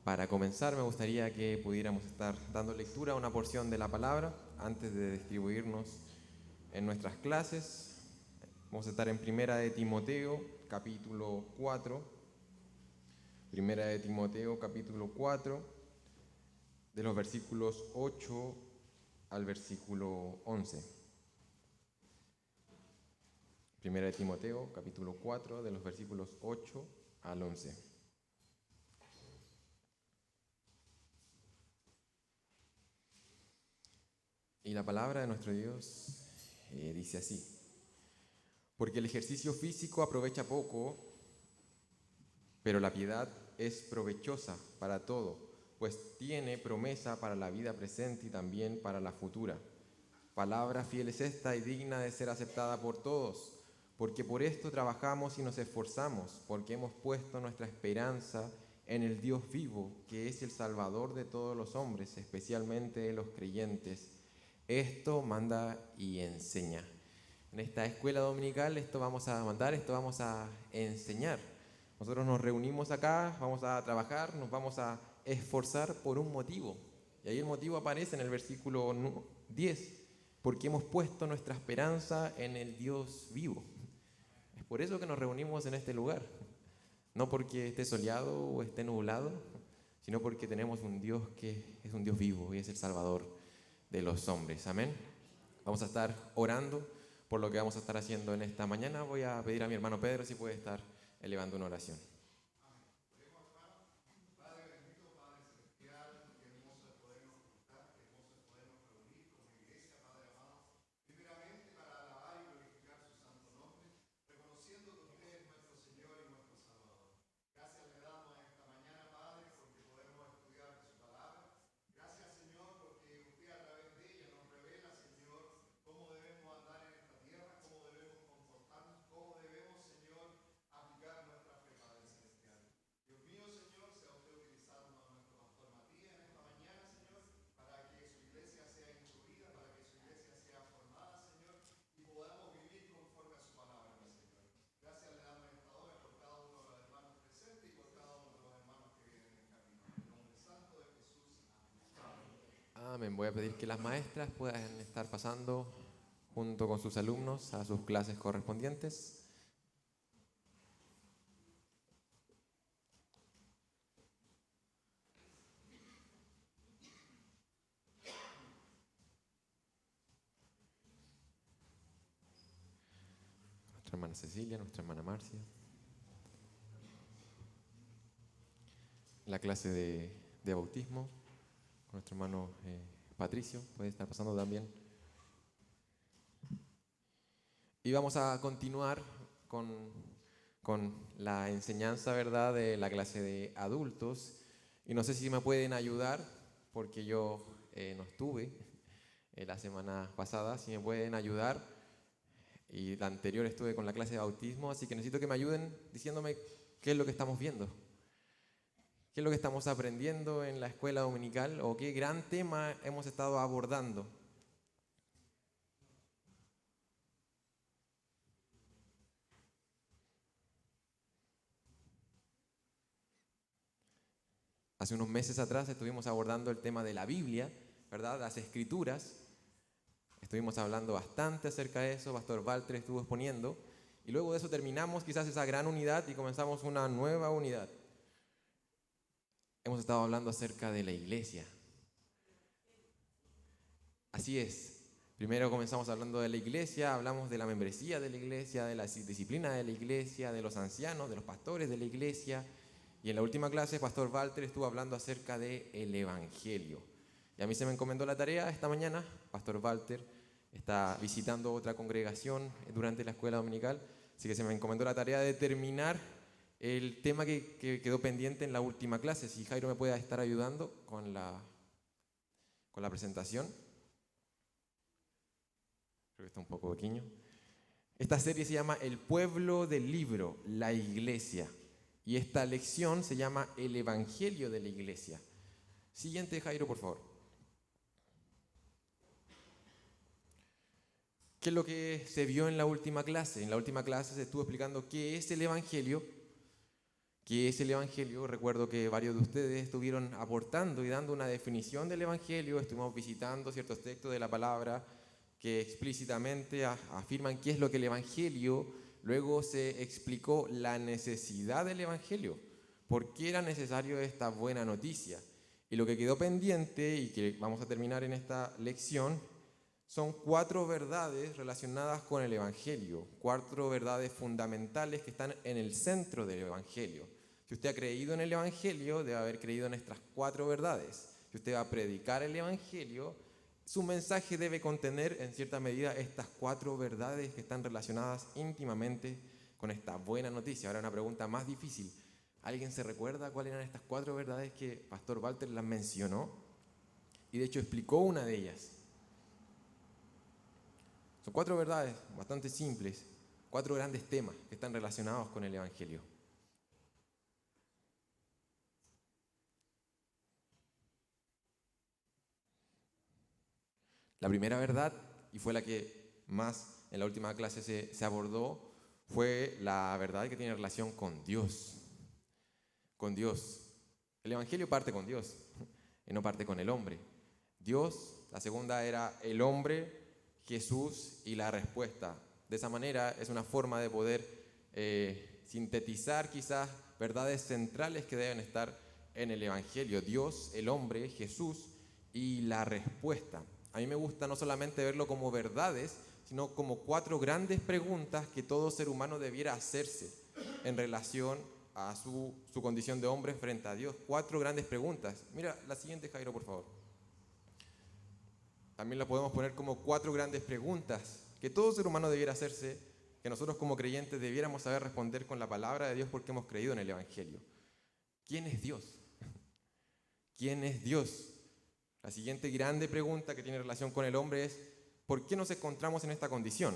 Para comenzar, me gustaría que pudiéramos estar dando lectura a una porción de la palabra antes de distribuirnos en nuestras clases. Vamos a estar en Primera de Timoteo, capítulo 4. Primera de Timoteo, capítulo 4, de los versículos 8 al versículo 11. Primera de Timoteo, capítulo 4, de los versículos 8 al 11. Y la palabra de nuestro Dios dice así: porque el ejercicio físico aprovecha poco, pero la piedad es provechosa para todo, pues tiene promesa para la vida presente y también para la futura. Palabra fiel es esta y digna de ser aceptada por todos, porque por esto trabajamos y nos esforzamos, porque hemos puesto nuestra esperanza en el Dios vivo, que es el Salvador de todos los hombres, especialmente de los creyentes. Esto manda y enseña. En esta escuela dominical esto vamos a mandar, esto vamos a enseñar. Nosotros nos reunimos acá, vamos a trabajar, nos vamos a esforzar por un motivo. Y ahí el motivo aparece en el versículo 10, porque hemos puesto nuestra esperanza en el Dios vivo. Es por eso que nos reunimos en este lugar. No porque esté soleado o esté nublado, sino porque tenemos un Dios que es un Dios vivo y es el Salvador de los hombres. Amén. Vamos a estar orando por lo que vamos a estar haciendo en esta mañana. Voy a pedir a mi hermano Pedro si puede estar elevando una oración. Amén. Voy a pedir que las maestras puedan estar pasando junto con sus alumnos a sus clases correspondientes. Nuestra hermana Cecilia, nuestra hermana Marcia. La clase de bautismo con nuestro hermano Patricio puede estar pasando también. Y vamos a continuar con la enseñanza, ¿verdad?, de la clase de adultos. Y no sé si me pueden ayudar, porque yo no estuve la semana pasada, si me pueden ayudar. Y la anterior estuve con la clase de bautismo, así que necesito que me ayuden diciéndome qué es lo que estamos viendo. ¿Qué es lo que estamos aprendiendo en la escuela dominical o qué gran tema hemos estado abordando? Hace unos meses atrás estuvimos abordando el tema de la Biblia, ¿verdad? Las Escrituras. Estuvimos hablando bastante acerca de eso, Pastor Walter estuvo exponiendo. Y luego de eso terminamos quizás esa gran unidad y comenzamos una nueva unidad. Hemos estado hablando acerca de la iglesia. Así es. Primero comenzamos hablando de la iglesia, hablamos de la membresía de la iglesia, de la disciplina de la iglesia, de los ancianos, de los pastores de la iglesia. Y en la última clase, Pastor Walter estuvo hablando acerca del Evangelio. Y a mí se me encomendó la tarea esta mañana. Pastor Walter está visitando otra congregación durante la escuela dominical, así que se me encomendó la tarea de terminar el tema que quedó pendiente en la última clase. Si Jairo me puede estar ayudando con la presentación. Creo que está un poco pequeño. Esta serie se llama El pueblo del libro, la iglesia. Y esta lección se llama El Evangelio de la iglesia. Siguiente, Jairo, por favor. ¿Qué es lo que se vio en la última clase? En la última clase se estuvo explicando qué es el Evangelio, ¿Qué es el Evangelio? Recuerdo que varios de ustedes estuvieron aportando y dando una definición del Evangelio. Estuvimos visitando ciertos textos de la palabra que explícitamente afirman qué es lo que el Evangelio. Luego se explicó la necesidad del Evangelio. ¿Por qué era necesario esta buena noticia? Y lo que quedó pendiente y que vamos a terminar en esta lección son 4 verdades relacionadas con el Evangelio, 4 verdades fundamentales que están en el centro del Evangelio. Si usted ha creído en el Evangelio, debe haber creído en estas 4 verdades. Si usted va a predicar el Evangelio, su mensaje debe contener en cierta medida estas 4 verdades que están relacionadas íntimamente con esta buena noticia. Ahora una pregunta más difícil. ¿Alguien se recuerda cuáles eran estas 4 verdades que Pastor Walter las mencionó? Y de hecho explicó una de ellas. Son 4 verdades bastante simples, 4 grandes temas que están relacionados con el Evangelio. La primera verdad, y fue la que más en la última clase se abordó, fue la verdad que tiene relación con Dios. Con Dios. El Evangelio parte con Dios y no parte con el hombre. Dios, la segunda era el hombre, Jesús y la respuesta. De esa manera es una forma de poder sintetizar quizás verdades centrales que deben estar en el Evangelio. Dios, el hombre, Jesús y la respuesta. A mí me gusta no solamente verlo como verdades, sino como 4 grandes preguntas que todo ser humano debiera hacerse en relación a su condición de hombre frente a Dios. 4 grandes preguntas. Mira la siguiente, Jairo, por favor. También la podemos poner como 4 grandes preguntas que todo ser humano debiera hacerse, que nosotros como creyentes debiéramos saber responder con la palabra de Dios porque hemos creído en el Evangelio. ¿Quién es Dios? ¿Quién es Dios? La siguiente grande pregunta que tiene relación con el hombre es: ¿por qué nos encontramos en esta condición?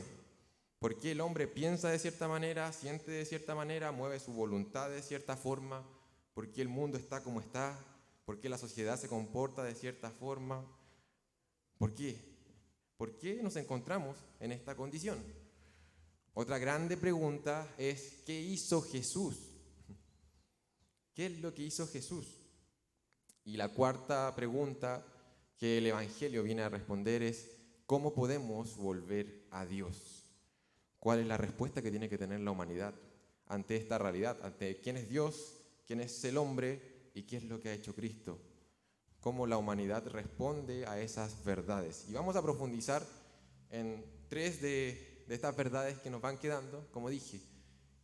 ¿Por qué el hombre piensa de cierta manera, siente de cierta manera, mueve su voluntad de cierta forma? ¿Por qué el mundo está como está? ¿Por qué la sociedad se comporta de cierta forma? ¿Por qué? ¿Por qué nos encontramos en esta condición? Otra grande pregunta es: ¿qué hizo Jesús? ¿Qué es lo que hizo Jesús? Y la cuarta pregunta que el Evangelio viene a responder es: ¿cómo podemos volver a Dios? ¿Cuál es la respuesta que tiene que tener la humanidad ante esta realidad? Ante quién es Dios, quién es el hombre y qué es lo que ha hecho Cristo. Cómo la humanidad responde a esas verdades. Y vamos a profundizar en 3 de estas verdades que nos van quedando. Como dije,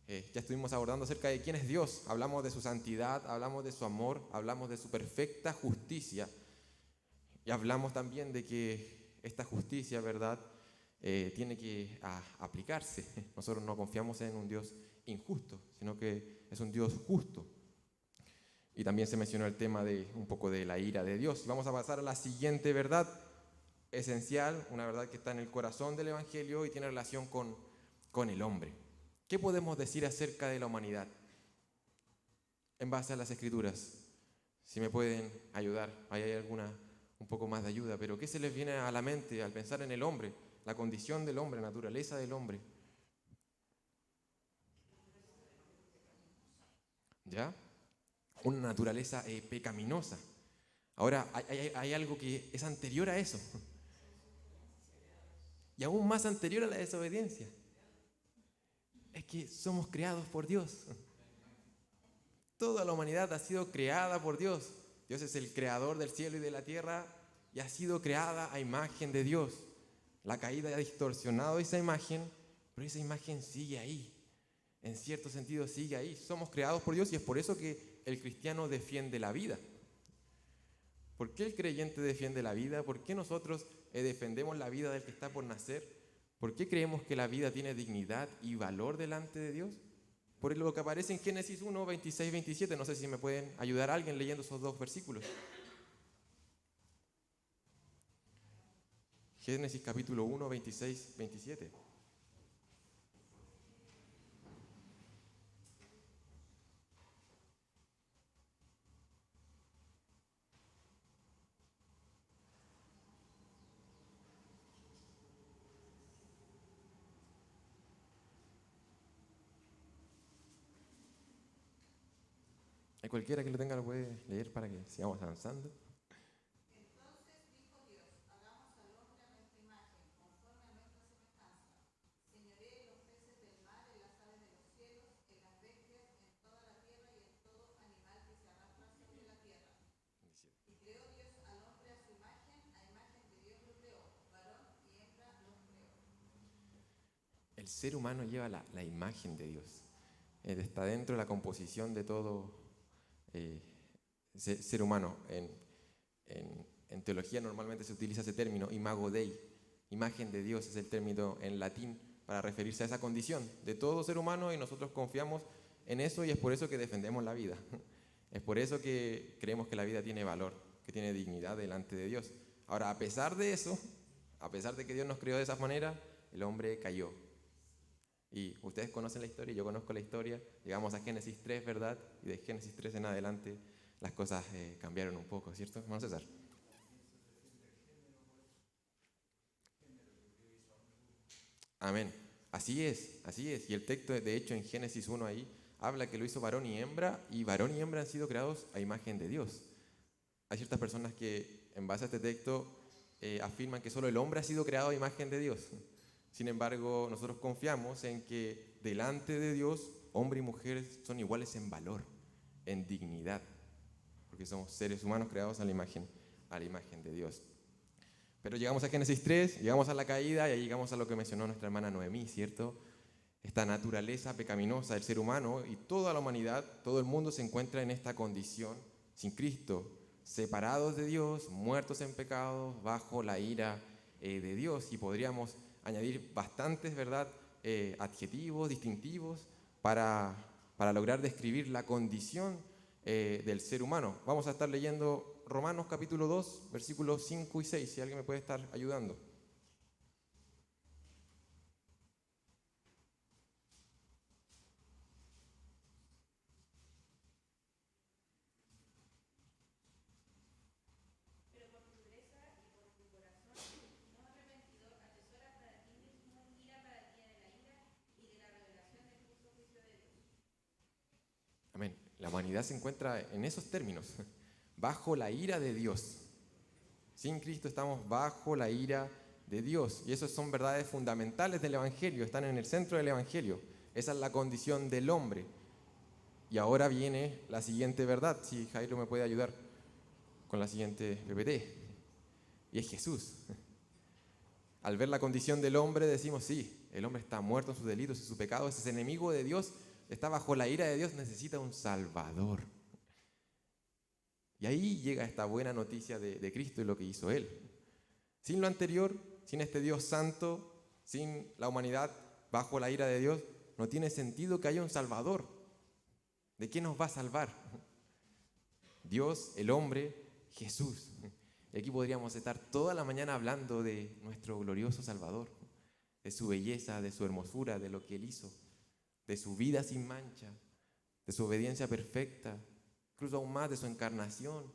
ya estuvimos abordando acerca de quién es Dios. Hablamos de su santidad, hablamos de su amor, hablamos de su perfecta justicia. Y hablamos también de que esta justicia, ¿verdad?, tiene que aplicarse. Nosotros no confiamos en un Dios injusto, sino que es un Dios justo. Y también se mencionó el tema de un poco de la ira de Dios. Vamos a pasar a la siguiente verdad esencial, una verdad que está en el corazón del Evangelio y tiene relación con el hombre. ¿Qué podemos decir acerca de la humanidad en base a las Escrituras? Si me pueden ayudar, ahí hay alguna un poco más de ayuda, pero ¿qué se les viene a la mente al pensar en el hombre, la condición del hombre, la naturaleza del hombre? ¿Ya? Una naturaleza pecaminosa. Ahora, hay algo que es anterior a eso, y aún más anterior a la desobediencia. Es que somos creados por Dios. Toda la humanidad ha sido creada por Dios. Dios es el creador del cielo y de la tierra y ha sido creada a imagen de Dios. La caída ha distorsionado esa imagen, pero esa imagen sigue ahí. En cierto sentido sigue ahí. Somos creados por Dios y es por eso que el cristiano defiende la vida. ¿Por qué el creyente defiende la vida? ¿Por qué nosotros defendemos la vida del que está por nacer? ¿Por qué creemos que la vida tiene dignidad y valor delante de Dios? Por lo que aparece en Génesis 1, 26, 27. No sé si me pueden ayudar alguien leyendo esos 2 versículos. Génesis capítulo 1, 26, 27. Hay cualquiera que lo tenga lo puede leer para que sigamos avanzando. El ser humano lleva la imagen de Dios. Está dentro de la composición de todo eh, ser humano. En teología normalmente se utiliza ese término, imago Dei. Imagen de Dios es el término en latín para referirse a esa condición de todo ser humano, y nosotros confiamos en eso, y es por eso que defendemos la vida. Es por eso que creemos que la vida tiene valor, que tiene dignidad delante de Dios. Ahora, a pesar de eso, a pesar de que Dios nos creó de esa manera, el hombre cayó. Y ustedes conocen la historia, yo conozco la historia, llegamos a Génesis 3, ¿verdad? Y de Génesis 3 en adelante las cosas cambiaron un poco, ¿cierto, hermano César? Amén. Así es. Y el texto, de hecho, en Génesis 1 ahí, habla que lo hizo varón y hembra han sido creados a imagen de Dios. Hay ciertas personas que, en base a este texto, afirman que solo el hombre ha sido creado a imagen de Dios. Sin embargo, nosotros confiamos en que delante de Dios, hombre y mujer son iguales en valor, en dignidad, porque somos seres humanos creados a la imagen de Dios. Pero llegamos a Génesis 3, llegamos a la caída, y ahí llegamos a lo que mencionó nuestra hermana Noemí, ¿cierto? Esta naturaleza pecaminosa del ser humano, y toda la humanidad, todo el mundo se encuentra en esta condición sin Cristo, separados de Dios, muertos en pecados, bajo la ira de Dios. Y podríamos añadir bastantes, ¿verdad?, adjetivos, distintivos, para lograr describir la condición del ser humano. Vamos a estar leyendo Romanos capítulo 2, versículos 5 y 6, si alguien me puede estar ayudando. Amén. La humanidad se encuentra en esos términos, bajo la ira de Dios. Sin Cristo estamos bajo la ira de Dios. Y esas son verdades fundamentales del Evangelio, están en el centro del Evangelio. Esa es la condición del hombre. Y ahora viene la siguiente verdad, si Jairo me puede ayudar con la siguiente PPT. Y es Jesús. Al ver la condición del hombre decimos, sí, el hombre está muerto en sus delitos y sus pecados, es enemigo de Dios, está bajo la ira de Dios, necesita un Salvador. Y ahí llega esta buena noticia de Cristo y lo que hizo Él. Sin lo anterior, sin este Dios santo, sin la humanidad bajo la ira de Dios, no tiene sentido que haya un Salvador. ¿De qué nos va a salvar? Dios, el hombre, Jesús. Y aquí podríamos estar toda la mañana hablando de nuestro glorioso Salvador, de su belleza, de su hermosura, de lo que Él hizo, de su vida sin mancha, de su obediencia perfecta, incluso aún más de su encarnación.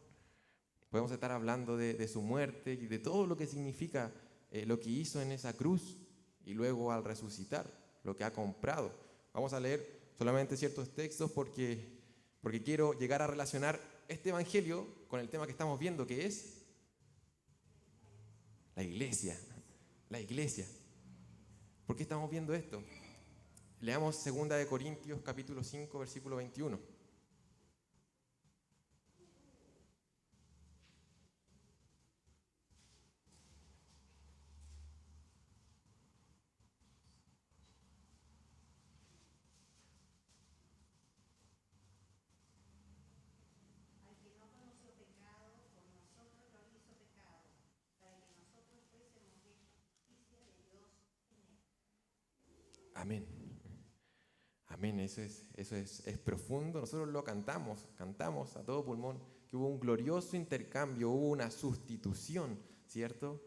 Podemos estar hablando de su muerte y de todo lo que significa lo que hizo en esa cruz, y luego al resucitar, lo que ha comprado. Vamos a leer solamente ciertos textos porque quiero llegar a relacionar este evangelio con el tema que estamos viendo, que es la iglesia. La iglesia. ¿Por qué estamos viendo esto? Leamos 2 Corintios capítulo 5, versículo 21. Amén. Amén, eso es profundo. Nosotros lo cantamos a todo pulmón, que hubo un glorioso intercambio, hubo una sustitución, ¿cierto?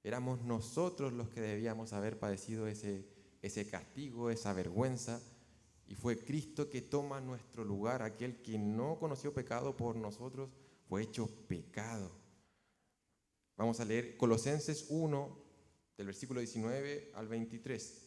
Éramos nosotros los que debíamos haber padecido ese castigo, esa vergüenza, y fue Cristo que toma nuestro lugar. Aquel que no conoció pecado por nosotros fue hecho pecado. Vamos a leer Colosenses 1, del versículo 19 al 23.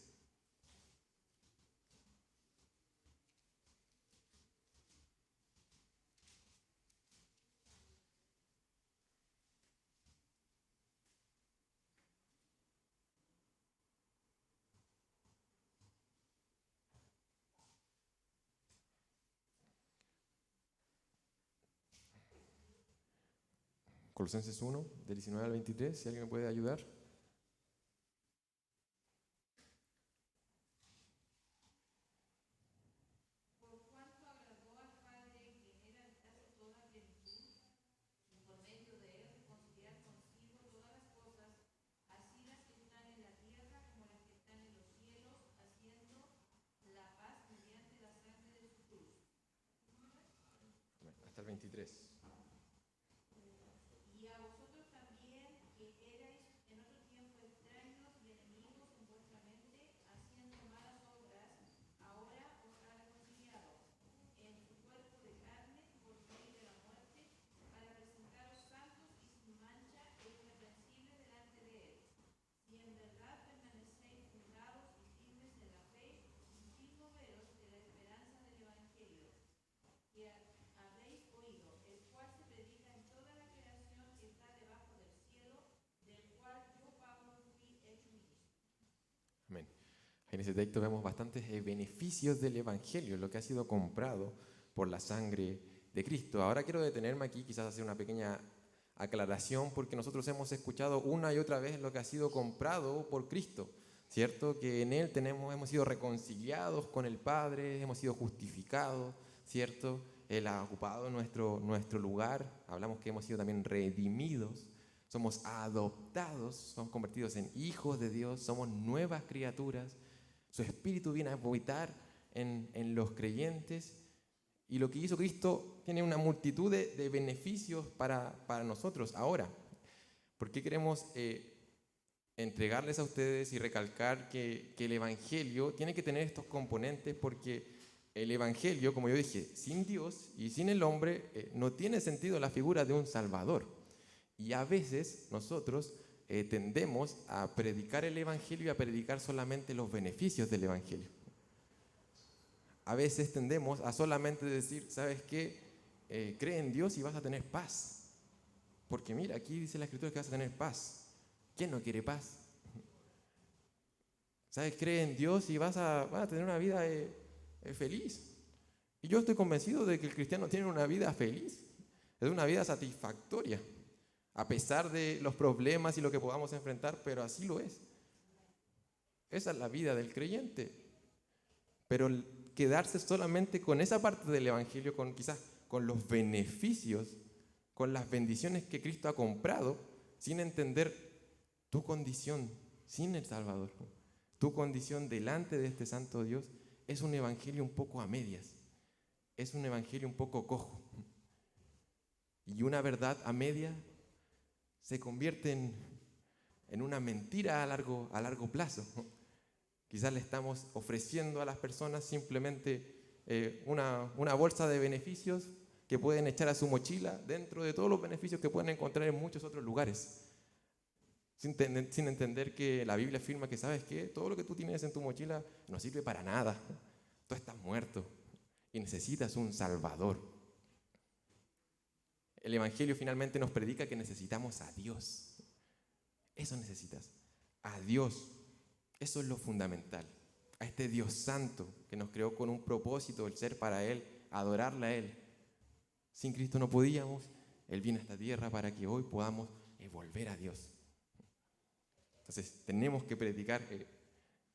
Colosenses 1, del 19 al 23, si alguien me puede ayudar. Hasta el 23. Amén. En ese texto vemos bastantes beneficios del Evangelio, lo que ha sido comprado por la sangre de Cristo. Ahora quiero detenerme aquí, quizás hacer una pequeña aclaración, porque nosotros hemos escuchado una y otra vez lo que ha sido comprado por Cristo, ¿cierto? Que en Él hemos sido reconciliados con el Padre, hemos sido justificados, ¿cierto? Él ha ocupado nuestro lugar, hablamos que hemos sido también redimidos, somos adoptados, somos convertidos en hijos de Dios, somos nuevas criaturas. Su Espíritu viene a habitar en los creyentes. Y lo que hizo Cristo tiene una multitud de beneficios para nosotros. Ahora, ¿por qué queremos entregarles a ustedes y recalcar que el Evangelio tiene que tener estos componentes? Porque el Evangelio, como yo dije, sin Dios y sin el hombre, no tiene sentido la figura de un Salvador. Y a veces nosotros tendemos a predicar el Evangelio y a predicar solamente los beneficios del Evangelio. A veces tendemos a solamente decir, ¿sabes qué? Cree en Dios y vas a tener paz. Porque mira, aquí dice la Escritura que vas a tener paz. ¿Quién no quiere paz? ¿Sabes? Cree en Dios y vas a tener una vida feliz. Y yo estoy convencido de que el cristiano tiene una vida feliz. Es una vida satisfactoria. A pesar de los problemas y lo que podamos enfrentar, pero así lo es. Esa es la vida del creyente. Pero quedarse solamente con esa parte del Evangelio, quizás con los beneficios, con las bendiciones que Cristo ha comprado, sin entender tu condición sin el Salvador, tu condición delante de este santo Dios, es un evangelio un poco a medias, es un evangelio un poco cojo. Y una verdad a medias se convierte en una mentira a largo plazo. Quizás le estamos ofreciendo a las personas simplemente una bolsa de beneficios que pueden echar a su mochila dentro de todos los beneficios que pueden encontrar en muchos otros lugares. Sin entender que la Biblia afirma que, ¿sabes qué? Todo lo que tú tienes en tu mochila no sirve para nada. Tú estás muerto y necesitas un Salvador. El Evangelio finalmente nos predica que necesitamos a Dios. Eso necesitas, a Dios. Eso es lo fundamental. A este Dios santo que nos creó con un propósito, el ser para Él, adorarle a Él. Sin Cristo no podíamos. Él vino a esta tierra para que hoy podamos volver a Dios. Entonces tenemos que predicar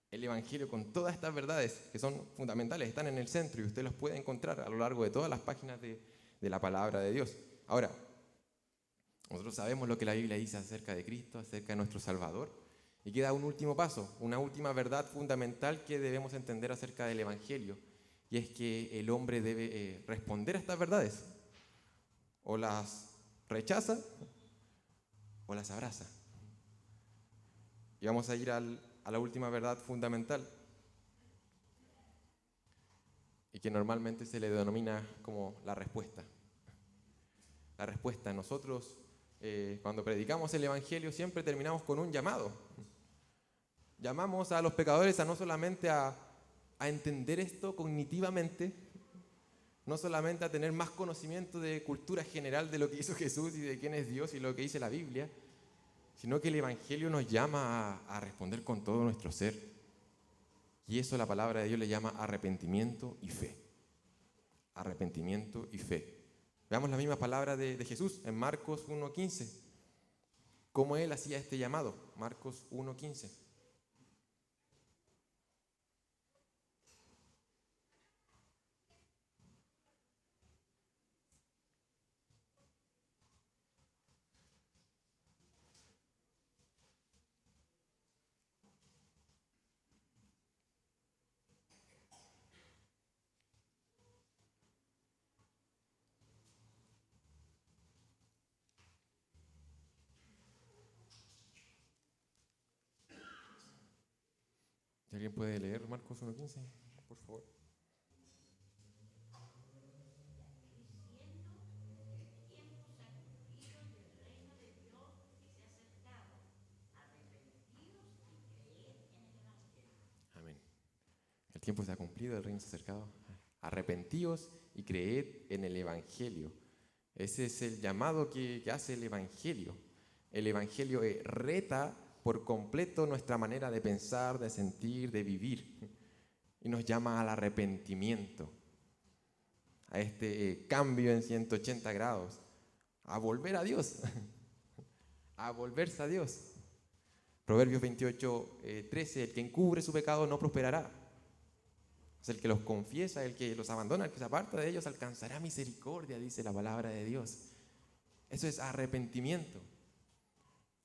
el Evangelio con todas estas verdades que son fundamentales, están en el centro y usted los puede encontrar a lo largo de todas las páginas de la palabra de Dios. Ahora, nosotros sabemos lo que la Biblia dice acerca de Cristo, acerca de nuestro Salvador, y queda un último paso, una última verdad fundamental que debemos entender acerca del Evangelio, y es que el hombre debe responder a estas verdades, o las rechaza o las abraza. Y vamos a ir a la última verdad fundamental, y que normalmente se le denomina como la respuesta. La respuesta. Nosotros, cuando predicamos el Evangelio, siempre terminamos con un llamado. Llamamos a los pecadores a no solamente a entender esto cognitivamente, no solamente a tener más conocimiento de cultura general de lo que hizo Jesús y de quién es Dios y lo que dice la Biblia, sino que el Evangelio nos llama a responder con todo nuestro ser. Y eso la palabra de Dios le llama arrepentimiento y fe. Arrepentimiento y fe. Veamos la misma palabra de Jesús en Marcos 1:15. Cómo Él hacía este llamado. Marcos 1:15. Si alguien puede leer Marcos 1:15, por favor. Amén. El tiempo se ha cumplido, el reino se ha acercado. Arrepentíos y creed en el Evangelio. Ese es el llamado que hace el Evangelio. El Evangelio reta por completo nuestra manera de pensar, de sentir, de vivir. Y nos llama al arrepentimiento, a este cambio en 180 grados, a volver a Dios, a volverse a Dios. Proverbios 28:13, el que encubre su pecado no prosperará. Es el que los confiesa, el que los abandona, el que se aparta de ellos alcanzará misericordia, dice la palabra de Dios. Eso es arrepentimiento.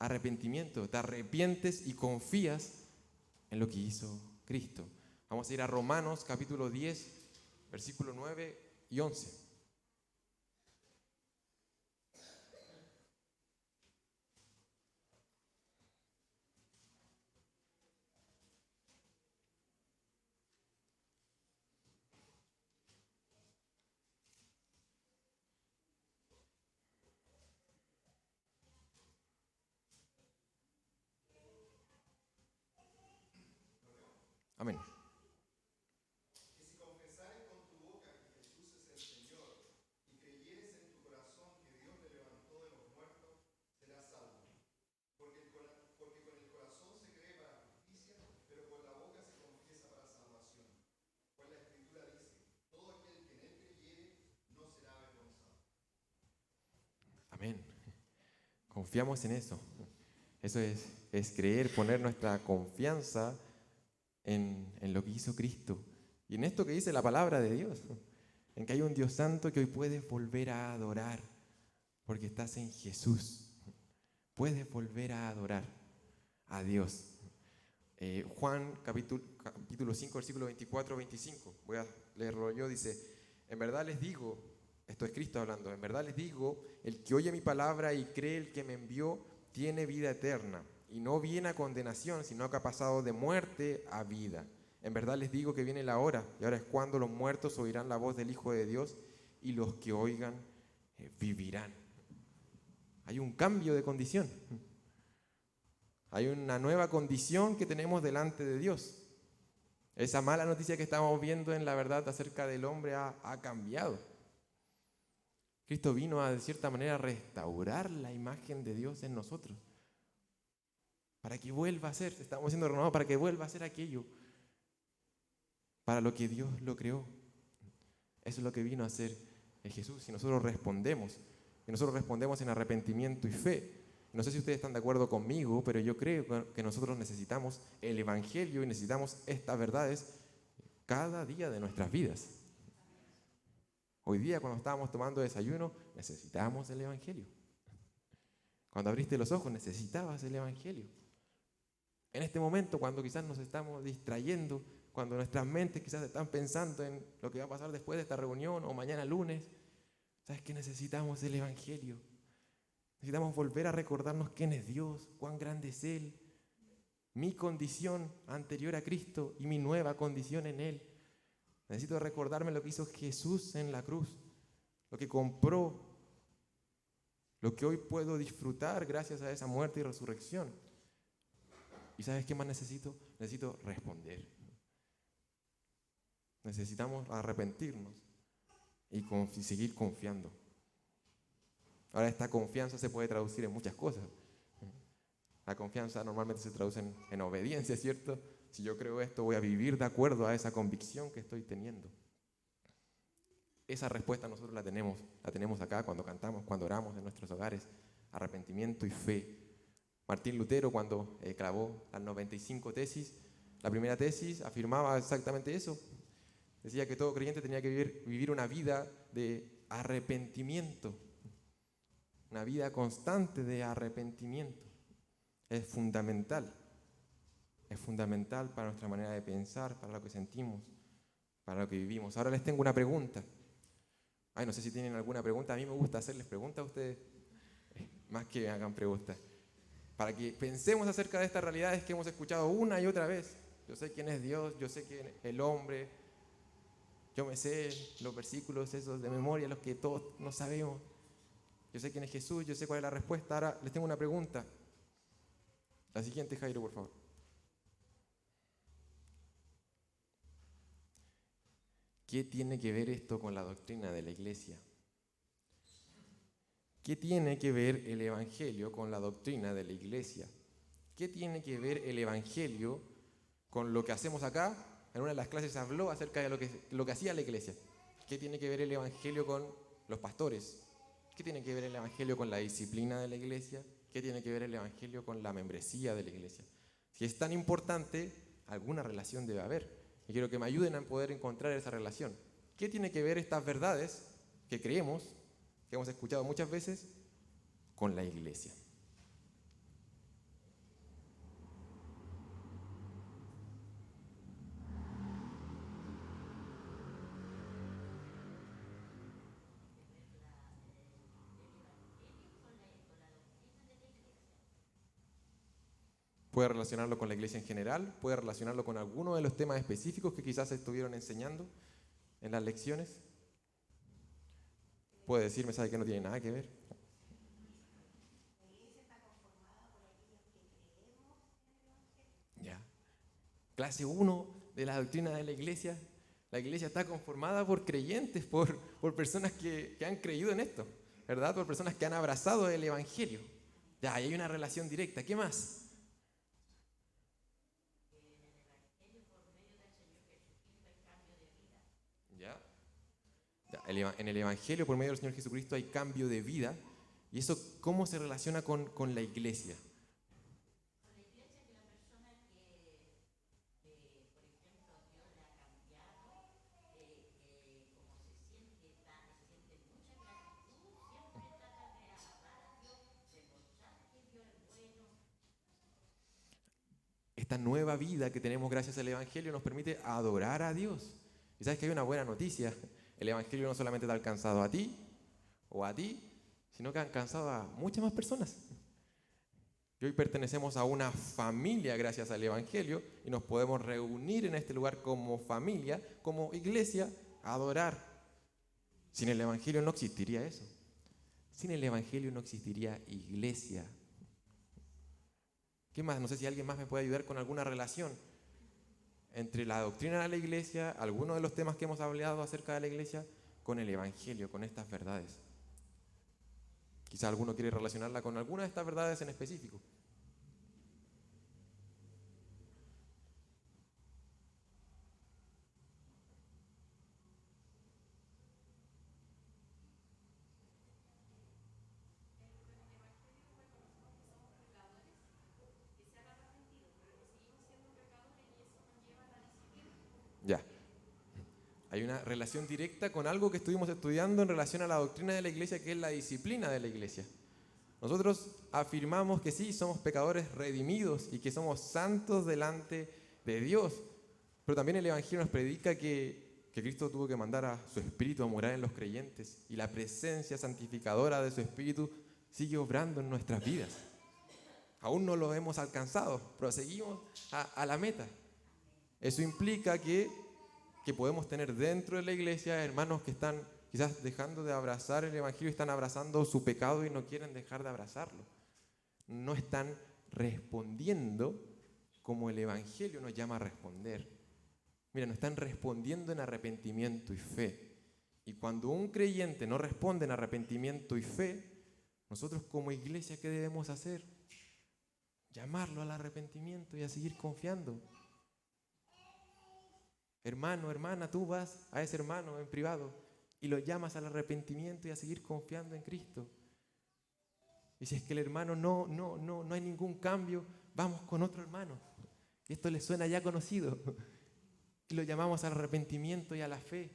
Arrepentimiento, te arrepientes y confías en lo que hizo Cristo. Vamos a ir a Romanos capítulo 10, versículos 9 y 11. Amén. Amén. Confiamos en eso. Eso es creer, poner nuestra confianza en lo que hizo Cristo. Y en esto que dice la palabra de Dios. En que hay un Dios santo que hoy puedes volver a adorar. Porque estás en Jesús. Puedes volver a adorar a Dios. Juan capítulo 5, versículo 24-25. Voy a leerlo yo. Dice, en verdad les digo, esto es Cristo hablando, en verdad les digo, el que oye mi palabra y cree el que me envió, tiene vida eterna. Y no viene a condenación, sino que ha pasado de muerte a vida. En verdad les digo que viene la hora, y ahora es cuando los muertos oirán la voz del Hijo de Dios, y los que oigan vivirán. Hay un cambio de condición. Hay una nueva condición que tenemos delante de Dios. Esa mala noticia que estamos viendo en la verdad acerca del hombre ha cambiado. Cristo vino a, de cierta manera, restaurar la imagen de Dios en nosotros. Para que vuelva a ser, estamos siendo renovados para que vuelva a ser aquello para lo que Dios lo creó. Eso es lo que vino a hacer Jesús. Y nosotros respondemos en arrepentimiento y fe. No sé si ustedes están de acuerdo conmigo, pero yo creo que nosotros necesitamos el Evangelio y necesitamos estas verdades cada día de nuestras vidas. Hoy día, cuando estábamos tomando desayuno, necesitábamos el Evangelio. Cuando abriste los ojos, necesitabas el Evangelio. En este momento, cuando quizás nos estamos distrayendo, cuando nuestras mentes quizás están pensando en lo que va a pasar después de esta reunión o mañana lunes, ¿sabes qué? Necesitamos el Evangelio. Necesitamos volver a recordarnos quién es Dios, cuán grande es Él, mi condición anterior a Cristo y mi nueva condición en Él. Necesito recordarme lo que hizo Jesús en la cruz, lo que compró, lo que hoy puedo disfrutar gracias a esa muerte y resurrección. ¿Y sabes qué más necesito? Necesito responder. Necesitamos arrepentirnos y seguir confiando. Ahora, esta confianza se puede traducir en muchas cosas. La confianza normalmente se traduce en obediencia, ¿cierto? Si yo creo esto, voy a vivir de acuerdo a esa convicción que estoy teniendo. esa respuesta nosotros la tenemos acá cuando cantamos, cuando oramos en nuestros hogares, arrepentimiento y fe. Martín Lutero, cuando clavó las 95 tesis, la primera tesis afirmaba exactamente eso. Decía que todo creyente tenía que vivir una vida de arrepentimiento, una vida constante de arrepentimiento. Es fundamental para nuestra manera de pensar, para lo que sentimos, para lo que vivimos. Ahora les tengo una pregunta. No sé si tienen alguna pregunta. A mí me gusta hacerles preguntas a ustedes, más que me hagan preguntas, para que pensemos acerca de estas realidades que hemos escuchado una y otra vez. Yo sé quién es Dios, yo sé quién es el hombre, yo me sé los versículos esos de memoria, los que todos no sabemos. Yo sé quién es Jesús, yo sé cuál es la respuesta. Ahora les tengo una pregunta. La siguiente, Jairo, por favor. ¿Qué tiene que ver esto con la doctrina de la iglesia? ¿Qué tiene que ver el Evangelio con la doctrina de la iglesia? ¿Qué tiene que ver el Evangelio con lo que hacemos acá? En una de las clases habló acerca de lo que hacía la iglesia. ¿Qué tiene que ver el Evangelio con los pastores? ¿Qué tiene que ver el Evangelio con la disciplina de la iglesia? ¿Qué tiene que ver el Evangelio con la membresía de la iglesia? Si es tan importante, alguna relación debe haber. Y quiero que me ayuden a poder encontrar esa relación. ¿Qué tiene que ver estas verdades que creemos, que hemos escuchado muchas veces, con la iglesia? Puede relacionarlo con la iglesia en general, puede relacionarlo con alguno de los temas específicos que quizás estuvieron enseñando en las lecciones. Puede decirme, sabe que no tiene nada que ver. Ya. Clase 1 de la doctrina de la iglesia. La iglesia está conformada por creyentes, por personas que han creído en esto, ¿verdad? Por personas que han abrazado el Evangelio. Ya, y hay una relación directa. ¿Qué más? ¿Ya? En el Evangelio, por medio del Señor Jesucristo, hay cambio de vida. ¿Y eso cómo se relaciona con la iglesia? Esta nueva vida que tenemos gracias al Evangelio nos permite adorar a Dios. Y sabes que hay una buena noticia. El Evangelio no solamente te ha alcanzado a ti o a ti, sino que ha alcanzado a muchas más personas. Y hoy pertenecemos a una familia gracias al Evangelio y nos podemos reunir en este lugar como familia, como iglesia, a adorar. Sin el Evangelio no existiría eso. Sin el Evangelio no existiría iglesia. ¿Qué más? No sé si alguien más me puede ayudar con alguna relación entre la doctrina de la iglesia, algunos de los temas que hemos hablado acerca de la iglesia, con el Evangelio, con estas verdades. Quizá alguno quiere relacionarla con alguna de estas verdades en específico. Ya. Hay una relación directa con algo que estuvimos estudiando en relación a la doctrina de la iglesia, que es la disciplina de la iglesia. Nosotros afirmamos que sí, somos pecadores redimidos y que somos santos delante de Dios. Pero también el Evangelio nos predica que Cristo tuvo que mandar a su Espíritu a morar en los creyentes y la presencia santificadora de su Espíritu sigue obrando en nuestras vidas. Aún no lo hemos alcanzado, pero seguimos a la meta. Eso implica que podemos tener dentro de la iglesia hermanos que están quizás dejando de abrazar el Evangelio, están abrazando su pecado y no quieren dejar de abrazarlo. No están respondiendo como el Evangelio nos llama a responder. Mira, no están respondiendo en arrepentimiento y fe. Y cuando un creyente no responde en arrepentimiento y fe, nosotros como iglesia, ¿qué debemos hacer? Llamarlo al arrepentimiento y a seguir confiando. Hermano, hermana, tú vas a ese hermano en privado y lo llamas al arrepentimiento y a seguir confiando en Cristo. Y si es que el hermano no hay ningún cambio, vamos con otro hermano. Y esto le suena ya conocido. Y lo llamamos al arrepentimiento y a la fe.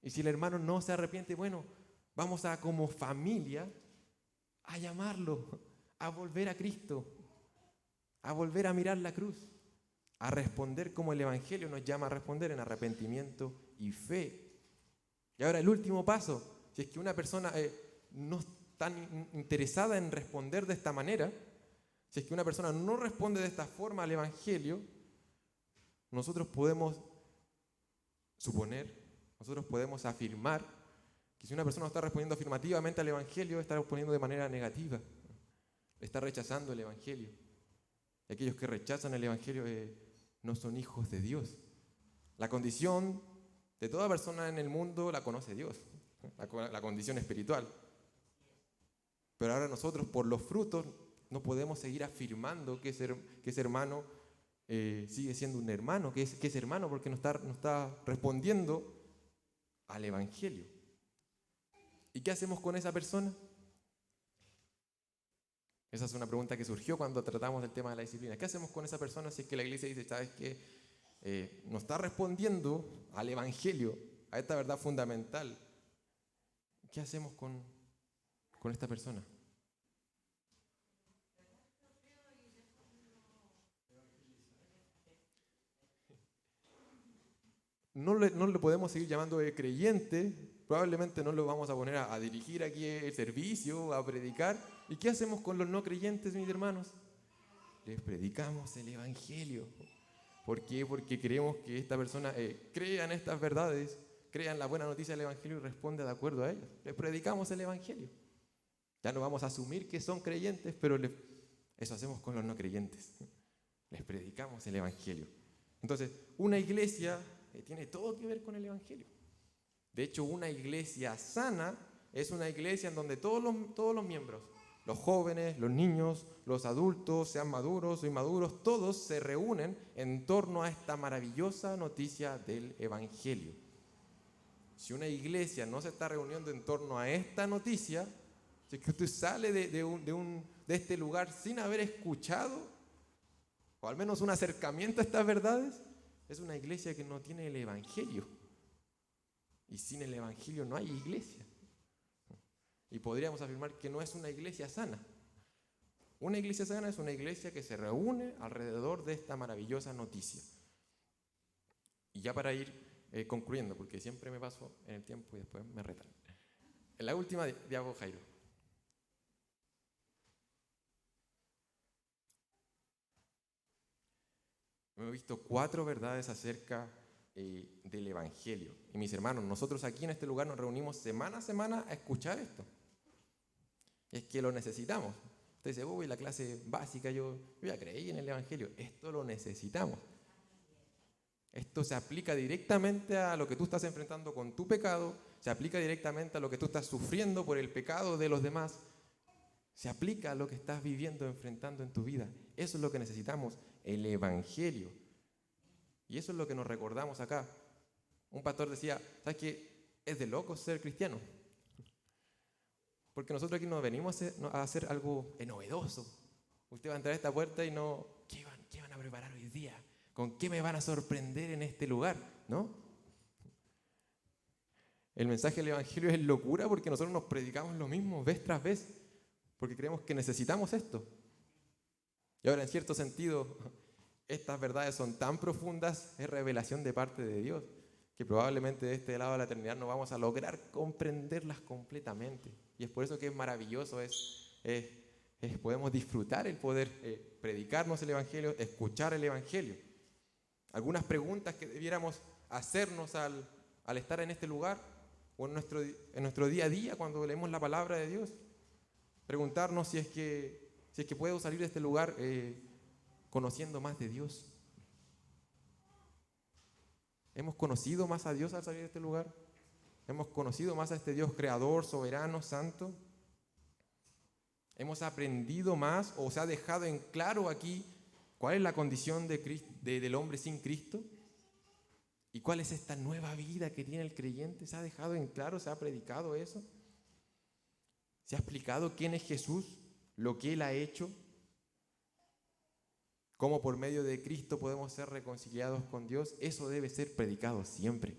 Y si el hermano no se arrepiente, bueno, vamos a como familia a llamarlo, a volver a Cristo, a volver a mirar la cruz, a responder como el Evangelio nos llama a responder, en arrepentimiento y fe. Y ahora el último paso, si es que una persona no está interesada en responder de esta manera, si es que una persona no responde de esta forma al Evangelio, nosotros podemos suponer, nosotros podemos afirmar que si una persona no está respondiendo afirmativamente al Evangelio, está respondiendo de manera negativa, está rechazando el Evangelio. Y aquellos que rechazan el Evangelio no son hijos de Dios. La condición de toda persona en el mundo la conoce Dios, la condición espiritual. Pero ahora nosotros, por los frutos, no podemos seguir afirmando que ese hermano sigue siendo un hermano, que es hermano, porque no está respondiendo al Evangelio. ¿Y qué hacemos con esa persona? Esa es una pregunta que surgió cuando tratamos del tema de la disciplina. ¿Qué hacemos con esa persona si es que la iglesia dice, sabes qué? No está respondiendo al Evangelio, a esta verdad fundamental? ¿Qué hacemos con esta persona? No le podemos seguir llamando de creyente, probablemente no lo vamos a poner a dirigir aquí el servicio, a predicar. ¿Y qué hacemos con los no creyentes, mis hermanos? Les predicamos el Evangelio. ¿Por qué? Porque queremos que esta persona crea en estas verdades, crea en la buena noticia del Evangelio y responda de acuerdo a ellas. Les predicamos el Evangelio. Ya no vamos a asumir que son creyentes, pero eso hacemos con los no creyentes. Les predicamos el Evangelio. Entonces, una iglesia tiene todo que ver con el Evangelio. De hecho, una iglesia sana es una iglesia en donde todos los miembros, los jóvenes, los niños, los adultos, sean maduros o inmaduros, todos se reúnen en torno a esta maravillosa noticia del Evangelio. Si una iglesia no se está reuniendo en torno a esta noticia, si es que usted sale de este lugar sin haber escuchado, o al menos un acercamiento a estas verdades, es una iglesia que no tiene el Evangelio. Y sin el Evangelio no hay iglesia. Y podríamos afirmar que no es una iglesia sana. Una iglesia sana es una iglesia que se reúne alrededor de esta maravillosa noticia. Y ya para ir concluyendo, porque siempre me paso en el tiempo y después me retan. En la última diapo, Jairo. Hemos visto 4 verdades acerca del Evangelio. Y mis hermanos, nosotros aquí en este lugar nos reunimos semana a semana a escuchar esto. Es que lo necesitamos. Usted dice, uy, la clase básica, yo ya creí en el Evangelio. Esto lo necesitamos. Esto se aplica directamente a lo que tú estás enfrentando con tu pecado, se aplica directamente a lo que tú estás sufriendo por el pecado de los demás, se aplica a lo que estás viviendo, enfrentando en tu vida. Eso es lo que necesitamos, el Evangelio. Y eso es lo que nos recordamos acá. Un pastor decía, ¿sabes qué? Es de locos ser cristiano. Porque nosotros aquí no venimos a hacer algo novedoso. Usted va a entrar a esta puerta y no, ¿qué van a preparar hoy día? ¿Con qué me van a sorprender en este lugar? ¿No? El mensaje del Evangelio es locura porque nosotros nos predicamos lo mismo vez tras vez, porque creemos que necesitamos esto. Y ahora, en cierto sentido, estas verdades son tan profundas, es revelación de parte de Dios, que probablemente de este lado de la eternidad no vamos a lograr comprenderlas completamente. Y es por eso que es maravilloso, podemos disfrutar el poder predicarnos el Evangelio, escuchar el Evangelio. Algunas preguntas que debiéramos hacernos al estar en este lugar o en nuestro día a día cuando leemos la palabra de Dios. Preguntarnos si es que puedo salir de este lugar conociendo más de Dios. ¿Hemos conocido más a Dios al salir de este lugar? ¿Hemos conocido más a este Dios creador, soberano, santo? ¿Hemos aprendido más o se ha dejado en claro aquí cuál es la condición del hombre sin Cristo? ¿Y cuál es esta nueva vida que tiene el creyente? ¿Se ha dejado en claro? ¿Se ha predicado eso? ¿Se ha explicado quién es Jesús? ¿Lo que Él ha hecho? ¿Cómo por medio de Cristo podemos ser reconciliados con Dios? Eso debe ser predicado siempre.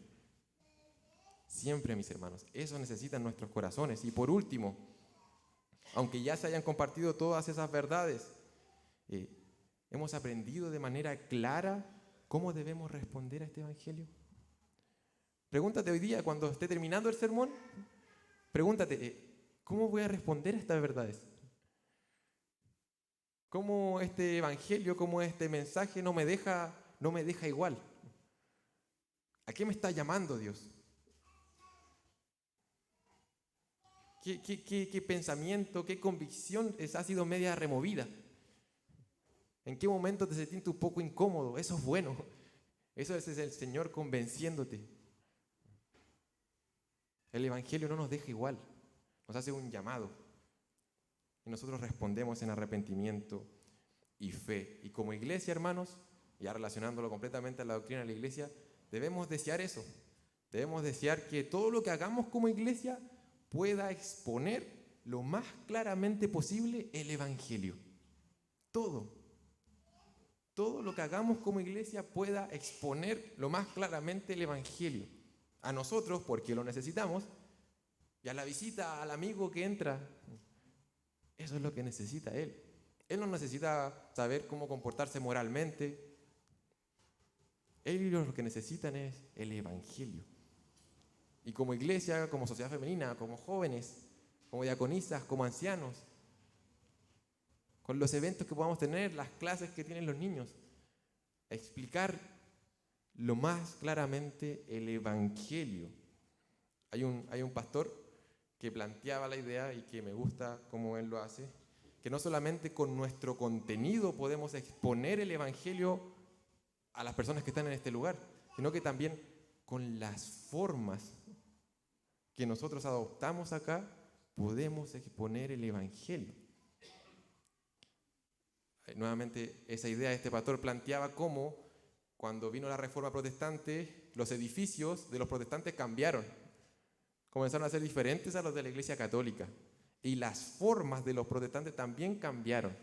Siempre, mis hermanos. Eso necesitan nuestros corazones. Y por último, aunque ya se hayan compartido todas esas verdades, hemos aprendido de manera clara cómo debemos responder a este evangelio. Pregúntate hoy día, cuando esté terminando el sermón, pregúntate, ¿cómo voy a responder a estas verdades? ¿Cómo este evangelio, cómo este mensaje no me deja igual? ¿A qué me está llamando Dios? ¿Qué pensamiento, qué convicción ha sido media removida? ¿En qué momento te sentiste un poco incómodo? Eso es bueno. Eso es el Señor convenciéndote. El evangelio no nos deja igual. Nos hace un llamado. Y nosotros respondemos en arrepentimiento y fe. Y como iglesia, hermanos, ya relacionándolo completamente a la doctrina de la iglesia, debemos desear eso. Debemos desear que todo lo que hagamos como iglesia pueda exponer lo más claramente posible el evangelio. Todo lo que hagamos como iglesia pueda exponer lo más claramente el evangelio. A nosotros, porque lo necesitamos, y a la visita al amigo que entra. Eso es lo que necesita él. Él no necesita saber cómo comportarse moralmente. Él lo que necesitan es el evangelio. Y como iglesia, como sociedad femenina, como jóvenes, como diaconisas, como ancianos, con los eventos que podamos tener, las clases que tienen los niños, explicar lo más claramente el evangelio. Hay un pastor que planteaba la idea, y que me gusta cómo él lo hace, que no solamente con nuestro contenido podemos exponer el evangelio a las personas que están en este lugar, sino que también con las formas que nosotros adoptamos acá podemos exponer el evangelio. Nuevamente, esa idea de este pastor planteaba cómo cuando vino la Reforma Protestante, los edificios de los protestantes cambiaron. Comenzaron a ser diferentes a los de la Iglesia Católica. Y las formas de los protestantes también cambiaron.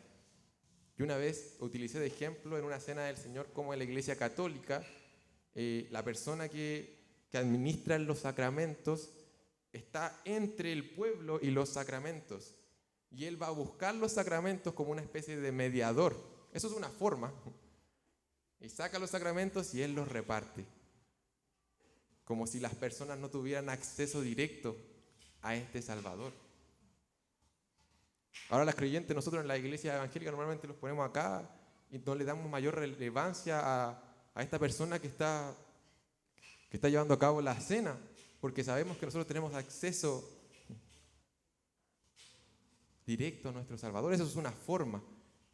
Yo una vez utilicé de ejemplo en una cena del Señor cómo en la Iglesia Católica la persona que administra los sacramentos está entre el pueblo y los sacramentos. Y él va a buscar los sacramentos como una especie de mediador. Eso es una forma. Y saca los sacramentos y él los reparte. Como si las personas no tuvieran acceso directo a este Salvador. Ahora las creyentes, nosotros en la iglesia evangélica normalmente los ponemos acá y no le damos mayor relevancia a esta persona que está llevando a cabo la cena, porque sabemos que nosotros tenemos acceso directo a nuestro Salvador. Eso es una forma.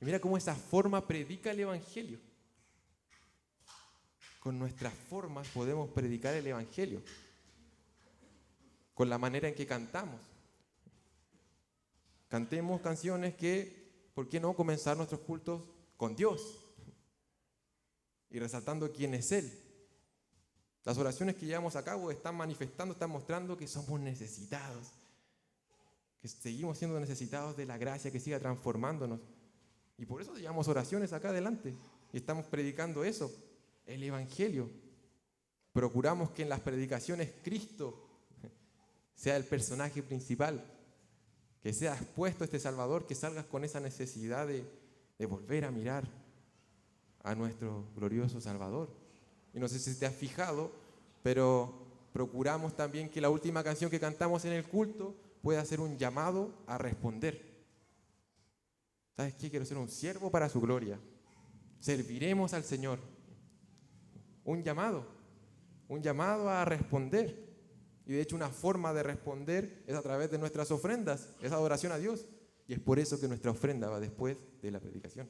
Y mira cómo esa forma predica el evangelio. Con nuestras formas podemos predicar el evangelio. Con la manera en que cantamos. Cantemos canciones que, ¿por qué no comenzar nuestros cultos con Dios? Y resaltando quién es Él. Las oraciones que llevamos a cabo están manifestando, están mostrando que somos necesitados. Que seguimos siendo necesitados de la gracia que siga transformándonos. Y por eso llevamos oraciones acá adelante. Y estamos predicando eso, el evangelio. Procuramos que en las predicaciones Cristo sea el personaje principal. Que sea expuesto este Salvador, que salgas con esa necesidad de volver a mirar a nuestro glorioso Salvador. Y no sé si te has fijado, pero procuramos también que la última canción que cantamos en el culto pueda ser un llamado a responder. ¿Sabes qué? Quiero ser un siervo para su gloria. Serviremos al Señor. Un llamado a responder. Y de hecho una forma de responder es a través de nuestras ofrendas, es adoración a Dios. Y es por eso que nuestra ofrenda va después de la predicación.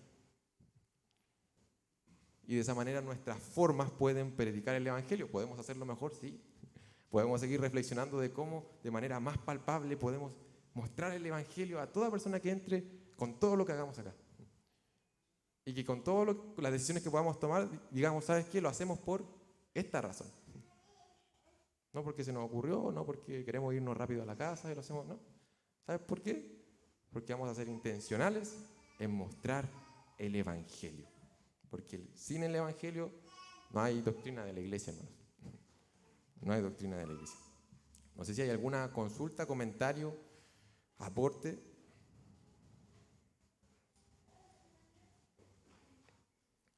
Y de esa manera nuestras formas pueden predicar el evangelio. ¿Podemos hacerlo mejor? Sí. Podemos seguir reflexionando de cómo de manera más palpable podemos mostrar el evangelio a toda persona que entre con todo lo que hagamos acá. Y que con todas las decisiones que podamos tomar, digamos, ¿sabes qué? Lo hacemos por esta razón. No porque se nos ocurrió, no porque queremos irnos rápido a la casa y lo hacemos, no. ¿Sabes por qué? Porque vamos a ser intencionales en mostrar el Evangelio. Porque sin el Evangelio no hay doctrina de la iglesia, hermanos. No hay doctrina de la iglesia. No sé si hay alguna consulta, comentario, aporte.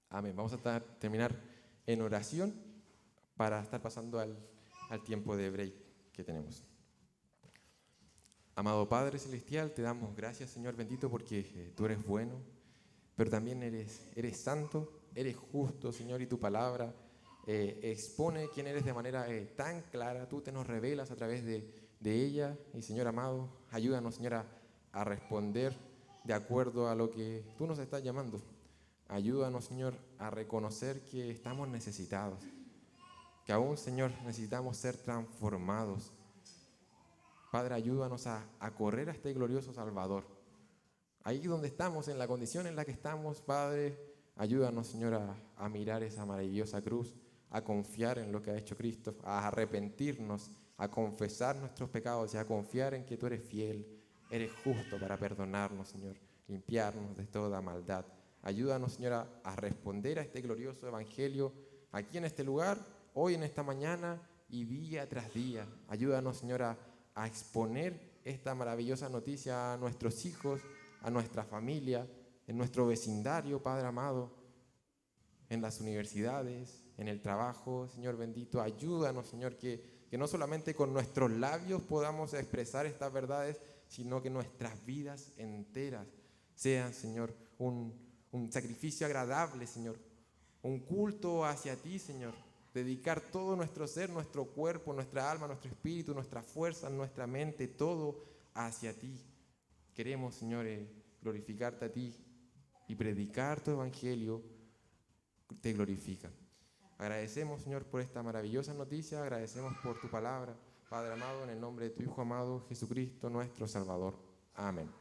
Amén. Vamos a terminar en oración para estar pasando al tiempo de break que tenemos. Amado Padre Celestial, te damos gracias, Señor bendito, porque tú eres bueno, pero también eres santo, eres justo, Señor, y tu palabra expone quién eres de manera tan clara. Tú te nos revelas a través de ella, y Señor amado, ayúdanos, Señor, a responder de acuerdo a lo que tú nos estás llamando. Ayúdanos, Señor, a reconocer que estamos necesitados, que aún, Señor, necesitamos ser transformados. Padre, ayúdanos a correr a este glorioso Salvador. Ahí donde estamos, en la condición en la que estamos, Padre, ayúdanos, Señor, a mirar esa maravillosa cruz, a confiar en lo que ha hecho Cristo, a arrepentirnos, a confesar nuestros pecados y a confiar en que tú eres fiel, eres justo para perdonarnos, Señor, limpiarnos de toda maldad. Ayúdanos, Señor, a responder a este glorioso Evangelio aquí en este lugar, hoy en esta mañana y día tras día. Ayúdanos, Señor, a exponer esta maravillosa noticia a nuestros hijos, a nuestra familia, en nuestro vecindario, Padre amado, en las universidades, en el trabajo, Señor bendito. Ayúdanos, Señor, que no solamente con nuestros labios podamos expresar estas verdades, sino que nuestras vidas enteras sean, Señor, un sacrificio agradable, Señor, un culto hacia ti, Señor. Dedicar todo nuestro ser, nuestro cuerpo, nuestra alma, nuestro espíritu, nuestra fuerza, nuestra mente, todo hacia ti. Queremos, Señor, glorificarte a ti y predicar tu evangelio te glorifica. Agradecemos, Señor, por esta maravillosa noticia, agradecemos por tu palabra, Padre amado, en el nombre de tu Hijo amado, Jesucristo, nuestro Salvador. Amén.